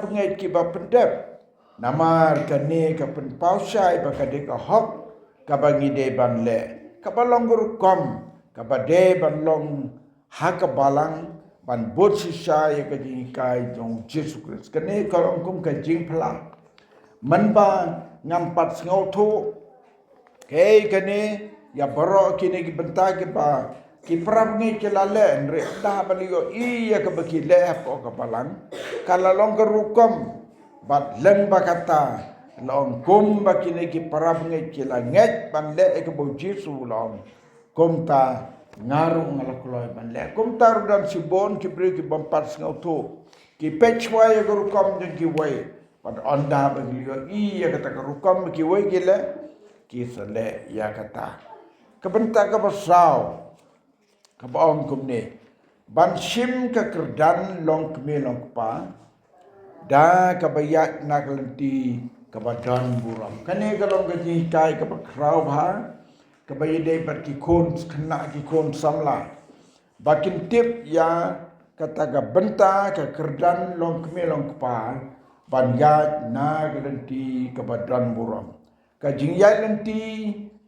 pengai ki ba pendep namar kane ka pen pausai ba ka de ka hok ka ba ngide ban le ka ba long gur kom ka ba de ban long ha ka balang ban bot si sai ka ji kai jong Jesus Christ kane ka ong kum ka jing phla man ba ngampat ngau thu ke kane ya baro kini ki benta ki ba ki pram ngi ke la le re da ba liyo iya ka ba ki le po ka balang kala long ka rukom bat leng ba kata long kum ba kini ki pram ngi ke la nget ban le ke bo Jesu long kum ta ngaru ngala kloi ban le kum tar dan si bon ki bre ki bam pat ngau thu ki pechwa ya ka rukom jeng ki wai bat onda ba liyo iya kata ka rukom ki wai ki le kisale ya kata kebentak ke besau ke baong kumne ban sim ke kerdan long keme long pa da ke bayak nak lenti ke badan buram kane ke long ke jikai ke bakrau bha ke bayide bat ki kon kena ki kon samla bakin tip ya kata ke benta ke kerdan long keme long pa ban yak nak lenti ke badan buram ka jingyai lenti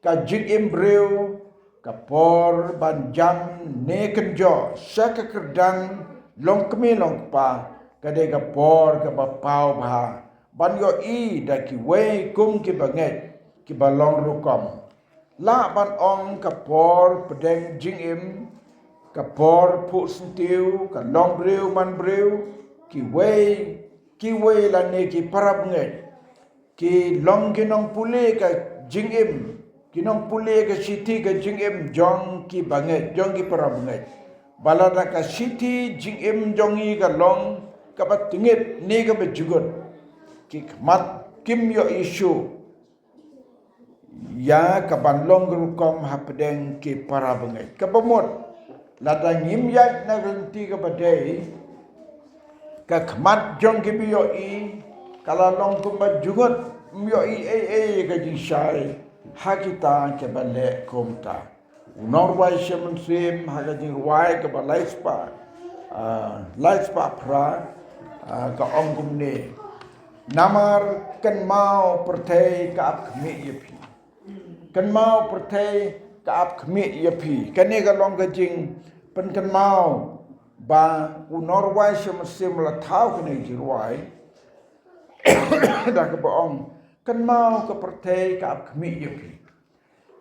ka jing embryo ka por ban jam ne kenjo sa ka kerdan long kemi long pa ka de ka por ka ba pau ba ban yo i da ki we kum ki banget ki ba long rukom la ban ong ka por pedeng jing em ka por pu sentiu ka long breu man breu ki we la ne ki parab nget ki long ki nong pule ka jingim ki nong pule ka siti ka jingim jong ki banget jong ki para banget balada ka siti jingim jongi ka long ka batingit ni ka bejugot ki mat kim yo isu ya ka ban long rukom hapdeng ki para banget ka bamot lada ngim ya na ganti ka badai ka khmat jong ki biyo i kala long kumba jugot myo i ka jisai hakita ke bale komta norway shemen sim haga jing wai ke balai spa pra ka ongkum ne namar kan mau pertai ka ap khmi yepi kan mau pertai ka ap khmi yepi kane ka long ka jing pen kan mau ba norway shemen sim la thau kane jirwai dah ke bohong kan mau ke pertai ke ap khmi yepi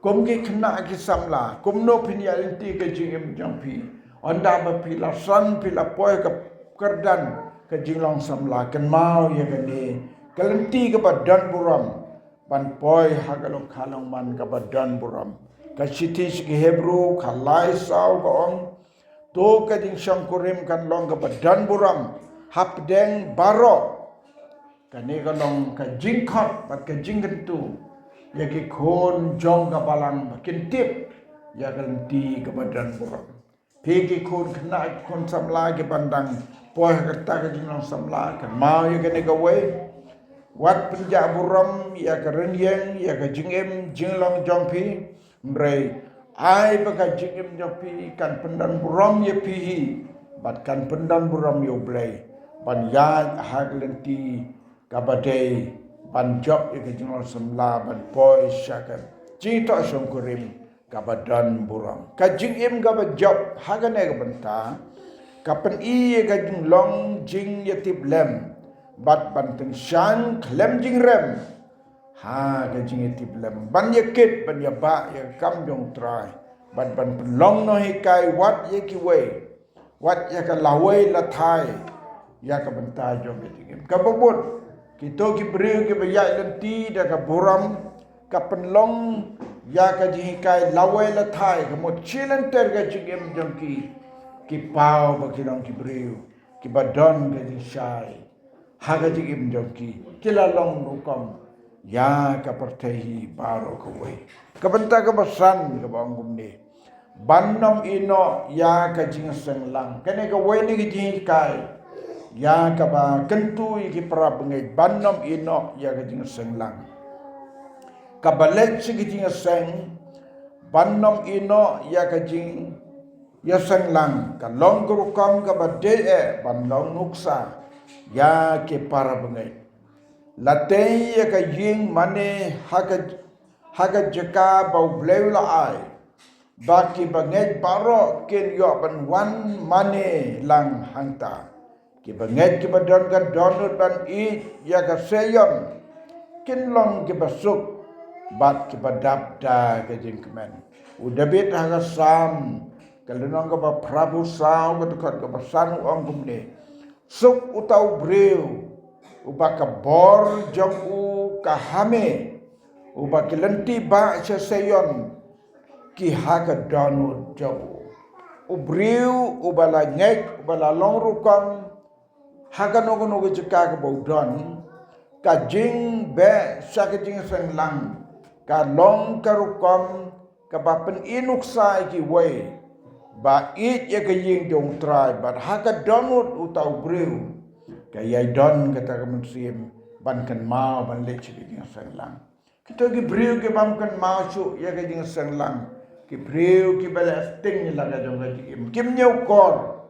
kom ke kena ki samla kom no pinya inti ke jingem jampi onda ba pila san pila poi ke kerdan ke jinglong samla kan mau ye gani kalenti ke badan buram ban poi hagalong khalong man ke badan buram ka siti ke hebru khalai sau bohong to ke jing sangkurim kan long ke badan buram hapdeng barok kane galong ka jingkhat bat ka jinggentu ya ki khon jong ka balang bakin tip ya ganti ke badan buram pegi khon kena khon samla ke bandang poh kata ka jinglong samla kan mau ya kane ka we wat penja buram ya ka renyeng ya ka jingem jinglong jongpi mrei ai ba ka jingem jongpi kan pendan buram ya pihi bat kan pendan buram yo blai ban ya haglenti kabadai ban job ke jinglong samla ban poi syakat cita songkurim kabadan buram ka jingim ka job hagane ka benta kapen i ka jinglong jing yatib lem bat ban teng shan klem jing rem ha ka jing yatib lem ban yakit ban ya ba ya kam jong trai ban long no hikai wat ye ki we wat ya ka lawai la thai ya ka benta jong jingim ka bobot kita ki beri ki bayak lenti da ka buram ka penlong ya ka jihikai lawai la thai ka mo chilenter ka jigem jongki ki pau ba ki dong ki beri ki badon ka jisai ha ka jigem jongki kila long rukom ya ka pertehi baro ka wei ka benta ka basan ka bangum ni bannom ino ya ka jing senglang kene ka wei ni ki jihikai ya kaba kentu iki pra bengai bannom ino ya ka jing senglang kabalet sigi jing seng bannom ino ya ka jing ya senglang ka long guru kam ka bade ban long nuksa ya ke para bengai latei ya ka ying mane haga jaka bau bleula ai baki banget baro ken yo ban wan mane lang hangta ki banget ki badon ka donut ban I ya ka seyon kin long ki basuk bat ki badap da ka jingkmen udabit haga sam kalunong ka ba prabu saw ka tukot ka basan ong kumne suk utau breu ubaka bor jong u kahame ubaki lenti ba seyon ki haga donut jong ubriu ubala ngek ubala long rukam haga nogo jika ka baudon ka jing be saka jing sang lang ka long ka rukam ka bapen inuk sai ki way ba it ya ka ying dong try but haga donut utau briu ka yai don kata ka mensim ban kan mau ban lech jing sang lang kita ki briu ki bam kan mau su ya ka jing sang lang ki briu ki bala sting la ga jong ga kim nyau kor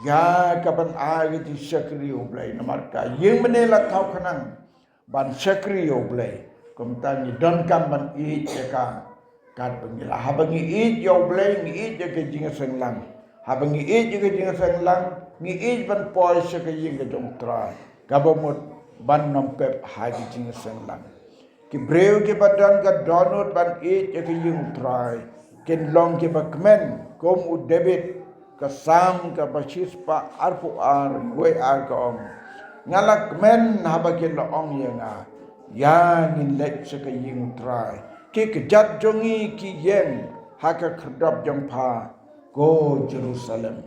ya kapan agi di sakri oblay na marka yung manila kau kanang ban sakri oblay kumtang don kam ban I ka kat pengila habang I oblay ngi I ka jinga sanglang habang I ka jinga sanglang ngi ban poy sa ka jinga jong tra kabamot ban nompep haji jinga sanglang ki breu ki badan ka donut ban I ka jing try ken long ki bakmen kom u debit kasam ka basis pa arfu ar we ar ka om ngalak men habakin lo ong yenga yang in lek se ka ying try ki kejat jongi ki yen haka kerdap jong pa go Jerusalem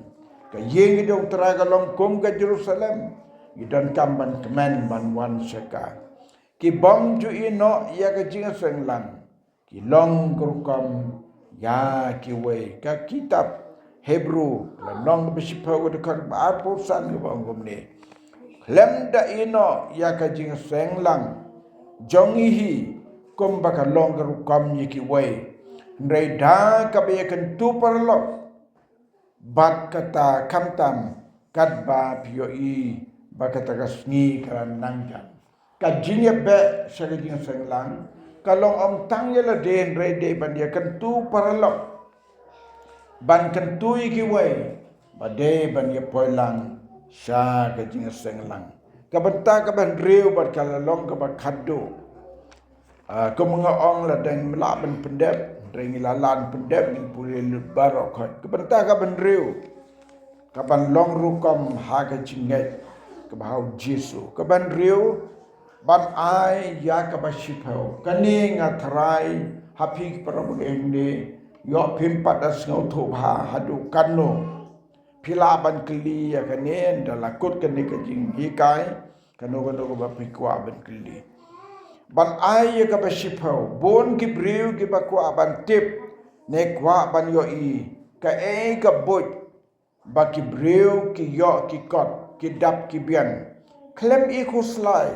ka ying dong try ka long kom ka Jerusalem idan kamban kemen ban wan seka ki bom ju ino ya ka jinga senglang ki long kurukam ya ki we ka kitab Hebrew la nong bisipa wad kan apo san ko bangom ni lem da ino ya ka jing senglang jongi hi kom baka longer kam yiki way ndai da ka be kan tu parlo bat kata kamtam kat ba pio I baka taga sngi kan nangjan ka jing be sa jing senglang kalong om tang yela den re de ban ya kan tu parlo ban kan tui ki way bade ban ye poilang sha ka jing senglang ka banta ka ban riu bat kala long ka ba khaddo ko mga ong la dang la ban pendep dring la lan pendep ni pule lut barok ka banta ka ban riu ka ban long rukom ha ka jinget ka bahau Jesu ka ban riu ban ai ya ka ba shipau kani ngathrai hapi parabeng ni yo pimpat as ngau thu ha hadu kanno pilaban kli ya kanen dalakut kan ka jing hikai kano ba pikwa ban kli ban ai ka ba shipau bon ki briu ki ba kwa ban tip ne kwa ban yo I ka ka bot ba ki briu ki yo ki kot ki dap ki bian klem I khuslai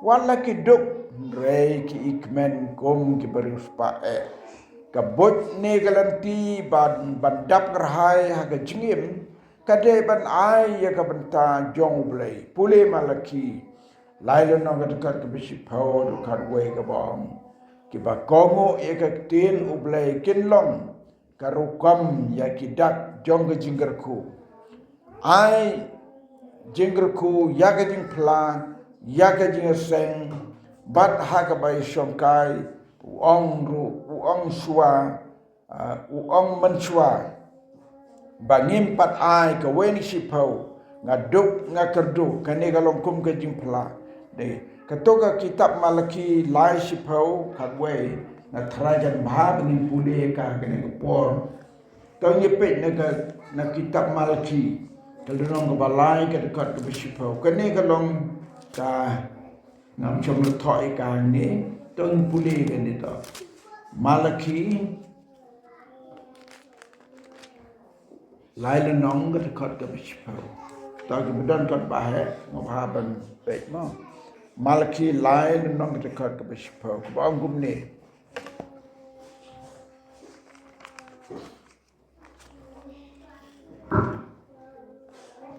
wala ki duk rei ki ikmen kom ki barius pa kabot ne galanti ban bandap kerhai haga jingim kade ban ai ya kabanta jong blai pule malaki lailo no dekat ke bisi pau dekat we ka bom ki ba kongo e ka tin ublai kinlong karukam ya kidak jong ke jinggerku ai jinggerku ya ka jing pla ya ka jing seng bat haga bai shongkai uong shua uong menshua bangim pat ai ka weni sipau ngaduk ngakerdu kane galong kum ka jimpla de katoka kitab malaki lai sipau kadwe na trajan bhab ni pule ka kane por ka nyepet na kitab malaki kalunong ka balai ka dekat ka sipau kane galong ka ngam chom thoi ka ni tong pule kan itu malaki laila nong ga dekat ka bishpau ta ki bedan kat bahe ngabhaban pek mo malaki laila nong ga dekat ka bishpau ko angum ni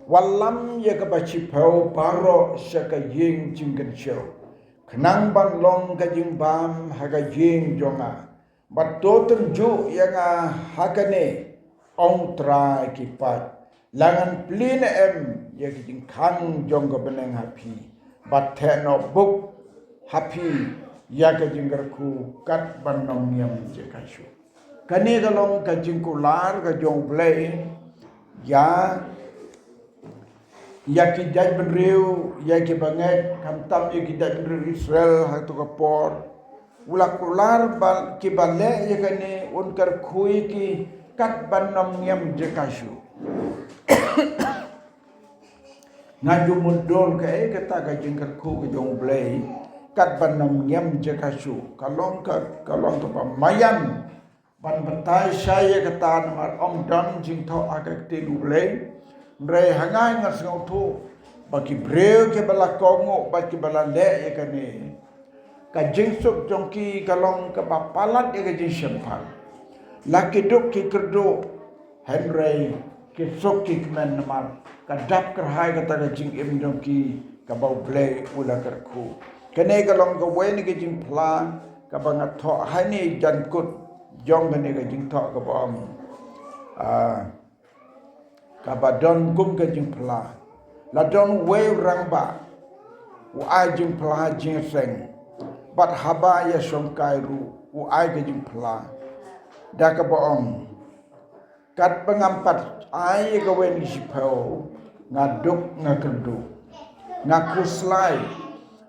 walam ya ka bachi pau paro sya ka ying jingkan show kenang ban long ka jing bam haga ying jonga bat toten ju yang hakane ong tra ki pat langan plin ya ki jing khang jong ka beneng happy bat no book happy ya ka jing ku kat ban nong yam je ka shu kani ka long ka jing kular ka jong play ya ki daj benriu ya ki banget kam tam ya ki daj benriu Israel ha to ka por ula kular bal ki balle ya kani unkar khui ki kat ban nom yam je ka shu ngaju mundon ka kata ka jingkar khu ka jong blai kat ban nom yam je ka shu kalong to pamayan ban batai saya kata mar om don jing tho agak te du blai Mrei hangai ngas ngau tu bagi breu ke bala kongo bagi bala le ya kani ka jingsuk jongki kalong ka bapalat ya ka jing sempang laki duk ki kerdo henrei ki sok ki kmen namar ka dap kerhai kata ka jing im jongki ka bau blei ula kerku kene kalong ka wen ka jing pla ka bangat tho hani jan kut jong kene ka jing tho ka bom kabadon gum ke jing pla la don we rang ba u ai jing pla jing seng bat haba ya song kai ru u ai ke jing pla da ka boong kat pengampat ai ke wen si pau ngaduk ngakedu ngakuslai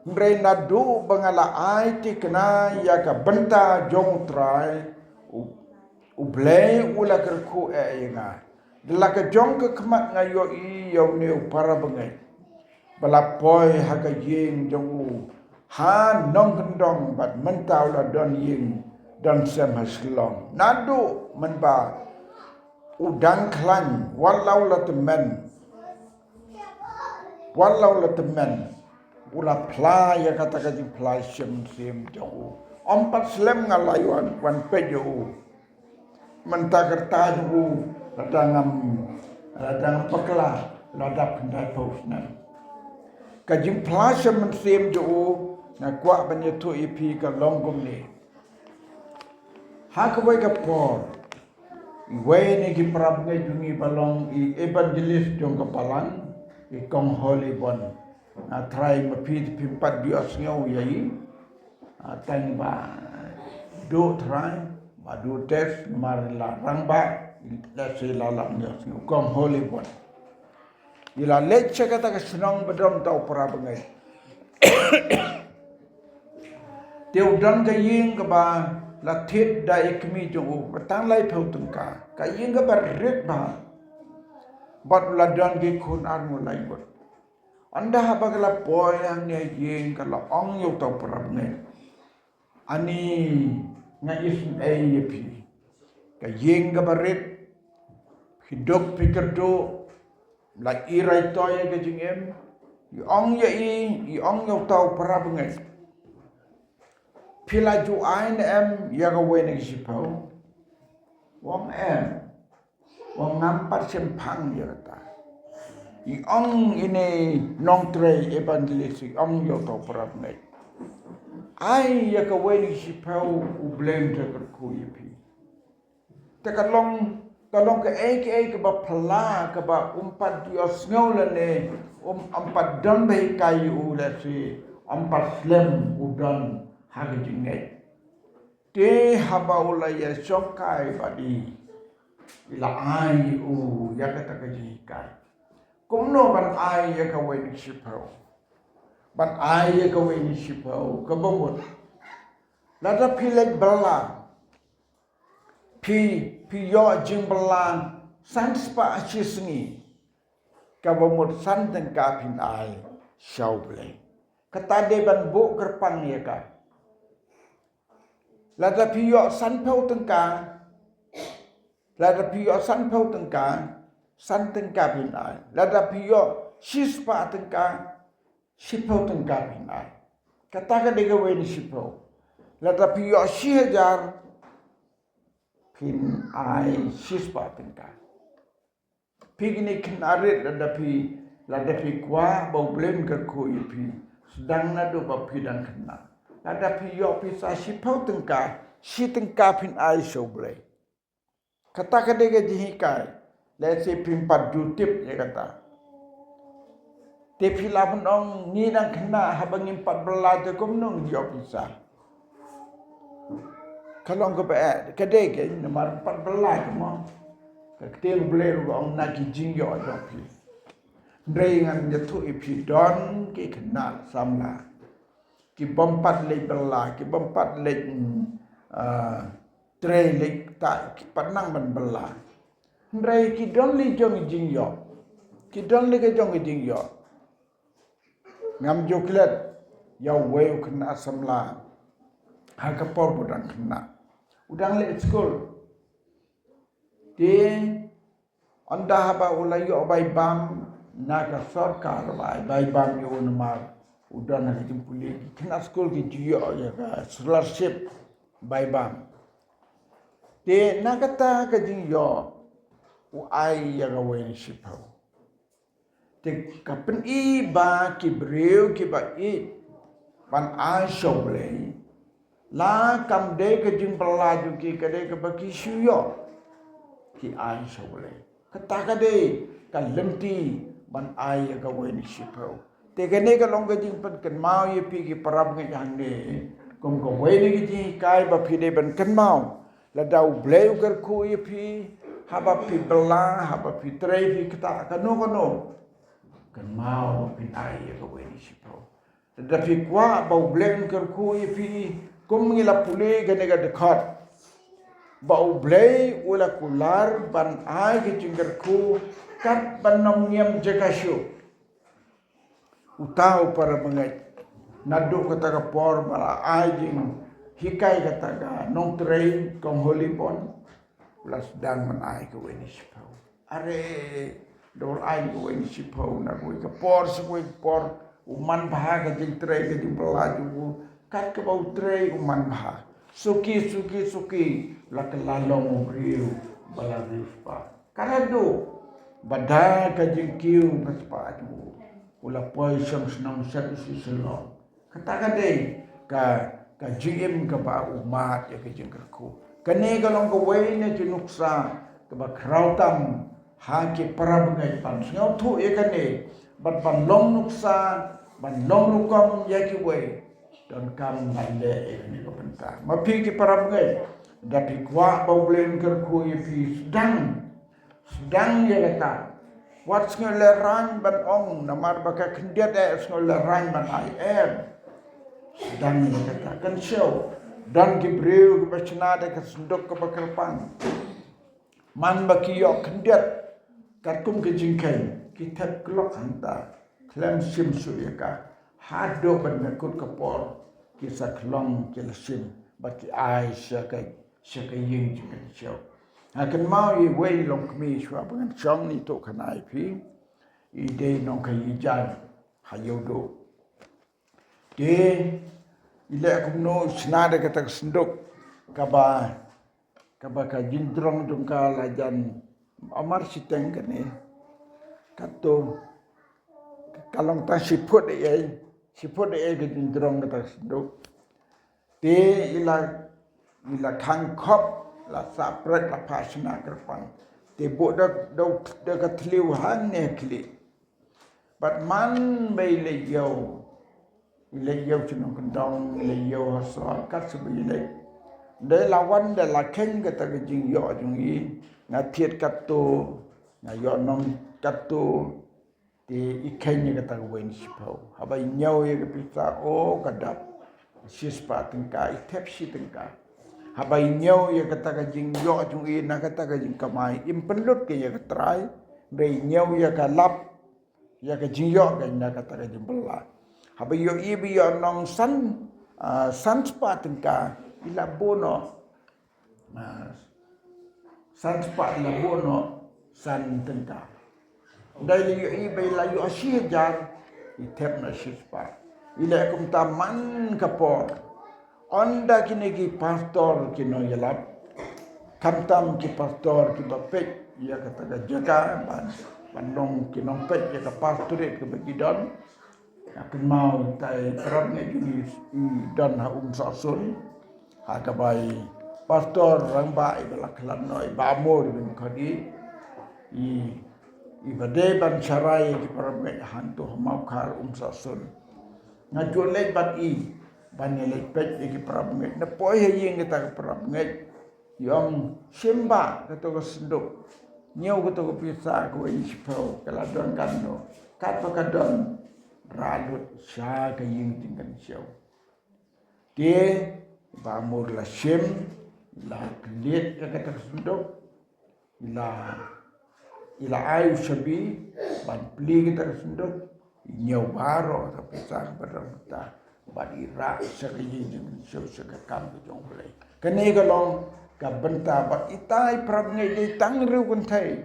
mre nadu bangala ai ti kena ya ka benta jong trai u blei ula kerku yenga Delaka jong ke kemat ngayo i yau ne para bengai. Balapoi haga ying jong ha nong kendong bat mentau la don ying don sem haslong. Nadu menba udang klan walau la temen. Walau la temen. Ula pla ya kata kaji pla sem jong. Ompat slem ngalayuan wan pejo. Mentakerta jong radang pekla ladap kendai pausnan kajing plasha mensem jo na kwa banya tu ipi ka longgum ni hakwe ka por we ni ki prab ngai jungi balong I evangelist jong ka palan I kong holy bon na try mapit pimpat bios ngau yai tang ba do try ba do test mar la rang ba let's say lalang ya kong holy bon ila leche kata ka senang bedom tau para bengai teu dan ka ying ka ba la thit da ikmi jo batang lai phau tungka ka ying ka bar ret ba bat la dan ki khun an mo lai bot anda ha ba la poyang ne ying ka la ong yo tau para bengai ani nga is ayepi ka ying ka barit hidok pikir do la irai toy ke jingem I ong yo tau para bengai pila ju ain ya ga wen ki sipau wong wong nampat sempang ya ta I ong ini nong tre evangelist ong yo tau para bengai ai ya ga wen ki sipau u blame te ku yipi te kalong ke ek ba pala ka ba umpat dios ngaulan ne umpat don bai kayu la si umpat slem udan hage jingai te haba ula ya shokai badi ila ai ya kata ka jikai kumno ban ai ya ka wen sipau ban ai ya ka wen sipau ka bomot lada pilek bala pi yo jing belang san spa achisengi ka bomot san teng ka pin ai shau ble kata de ban bu kerpang ya ka lada pi yo san pau teng ka lada pi yo san pau teng ka san teng ka pin ai lada pi yo shispa teng ka sipau teng ka pin ai kata ka de ga wen sipau lada pi yo 1000 pin ai shispa tengka Pigni kinarit lada pi kwa bau blem ke kui pi sedang nado ba pi dan kena lada pi yo pi sa sipau tengka si tengka pin ai so ble kata kadege jihikai le se pimpat jutip ya kata te pila penong ni dan kena habang 14 te komnong yo pi sa kalau ke pe kadege nomor 14 mo Ketil boleh orang nak kijing yo adopi. Dengan jatuh ipi don ki kena samla. Ki bompat le bela, ki bompat le tre le tak ki panang ban bela. Ndai ki don le jong jing yo. Ki don le ke jong jing yo. Ngam joklet ya weu kena samla. Ha kapor budang kena. Udang le school. Di anda haba ulayo bay bam naga sarkar bay bam yo namar udan na timpuli kena school ki jiyo ya ka scholarship bay bam de nagata ka jiyo u ai ya ga wen shipau te kapen i ba ki breu ki ba i ban a shoble la kam de ka jing pelaju ki ka de ka ba ki shuyo ki ai shoble kata kade kan lenti ban ai ka wen shipau te gane ka long ka jing pan kan mau ye pi ki parab nge yang ne kom ko wen ki ji kai ba pi de ban kan mau la dau bleu ker ku ye pi haba pi bela haba pi tre pi kata kano kan mau pi ai ka wen shipau da pi kwa ba bleu ker ku ye pi kom ngila pule gane ka dekat bau blei ula kular ban ai ki cinggerku kat ban nomnyam jakasyu utau para bengai nadu kata ka por bala ai jing hikai kata ga nong train kong holipon plus dan man ai ke weni sipau are dor ai ke weni sipau na ko ka por sepoi por uman bahaga jing train ke jing pelaju kat ke bau train uman bahaga suki la kelalong briu bala rispa karado badai ka jingkiu paspa aju ula poi senang sat isi selong katakan dei ka jim ka ba umat ya ke jingkerku kane galong ka wene jinuksa ka ba krautam ha ke parabangai pan ngau thu e kane bat ban long nuksa ban long lukom ya ki we dan kam nande ini ko penta mapi ki parabangai dapi kwa baulen kerku ipi sedang ya kata wat ngeleran ban ong namar baka kendiat ngeleran ban ai sedang ya kata kan show dan gibreu ke bacana ke sendok ke bakalpan man baki yo kendiat karkum ke jingkai kita kelok hanta klem sim suyaka hado ban nakut kapor kisah kelong kelesim baki ai syakai yeng jikan show akan mau i wei long kmi shwa bangan chong ni to kanai pi i de nong kai jan hayodo de ile kumno snada kata senduk kaba ka jindrong dongka lajan amar siteng kene kato kalong ta siput e ke jindrong kata senduk de ila kangkop la sapret la pasna kerpang te bo da ka tliu han ne kli but man bei le yo chino kandong le yo so kat sebi le de lawan de la ken ka ta jing yo jung yi na thiet kat to na yo nong kat to te iken ni ka ta wen sipau haba nyau ye ka pisa o kadap sispa tengka itep si tengka habai nyau ya kata ka jing yo jung i na kata ka jing kamai impelut ke ya katrai bei nyau ya ka lap ya ka jing yo ka na kata ka jing bela habai yo i bi yo nong san spa tengka ila bono san spa ila bono san tengka dai yo i bei la yo asyik jar itep na sispa ila kum taman kapor onda kini ki pastor kino yelap kamtam ki pastor ki bapek ia kata jaga bandong kinompet ia ke pastorit ke begidon akan mau tai perabnya jadi dan sasun hakabai pastor rang bai belaklan noi bamor bin kadi i bade ban sarai ki perabnya hantu mau kar sasun ngajul le bat i ban le pet ki perabnya na poi yeng kita perabnya yang simba kata ko senduk nyau kata ko pisa ko ispau kala don kando kat pakadon ralut sya ka ying tingkan siau dia bamur la sim la klit ka kata senduk ila ayu sabi ban pli kita senduk nyau baro ta pisa badang ta badi ra sa ka ying siau sa ka kam jong play kene ka long ka benta ba itai prab ngai dei tang ru kun thai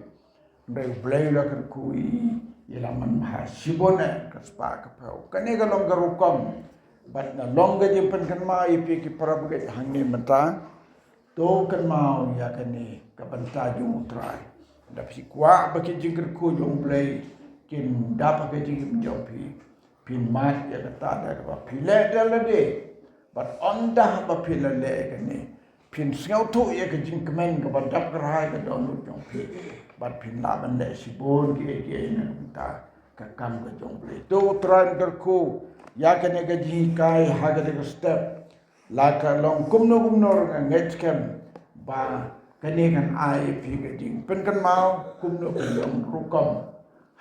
dei blai la kan kui ila man ha sibona ka spa ka pau kane ka long garu kom bat na long ga jimpan kan ma ipi ki prab ngai hangne mata to kan mau ya kane ka benta jung trai da psi kwa ba ki jingker ku jong blai kin da pa ka jing jong pi pin mat ya ka ta da ba phile dal de bat onda ba phile le kane pin sngau tu ya ke jing kemen ke badak rai ke don jong pi bat pin la ban le si bon ge na ta ka kam ke jong pi tu tran ker ku ya ke ne ke ji kai ha ke step la ka long kum no ka nget kem ba ke ne kan ai pi ke jing pen kan mau kum no ke yong ru kom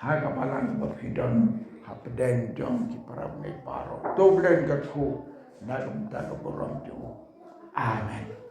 ha ka balan ba pi don ha pedeng jong ki para ngai paro tu blen ker ku na kum ta ko borom jo amen.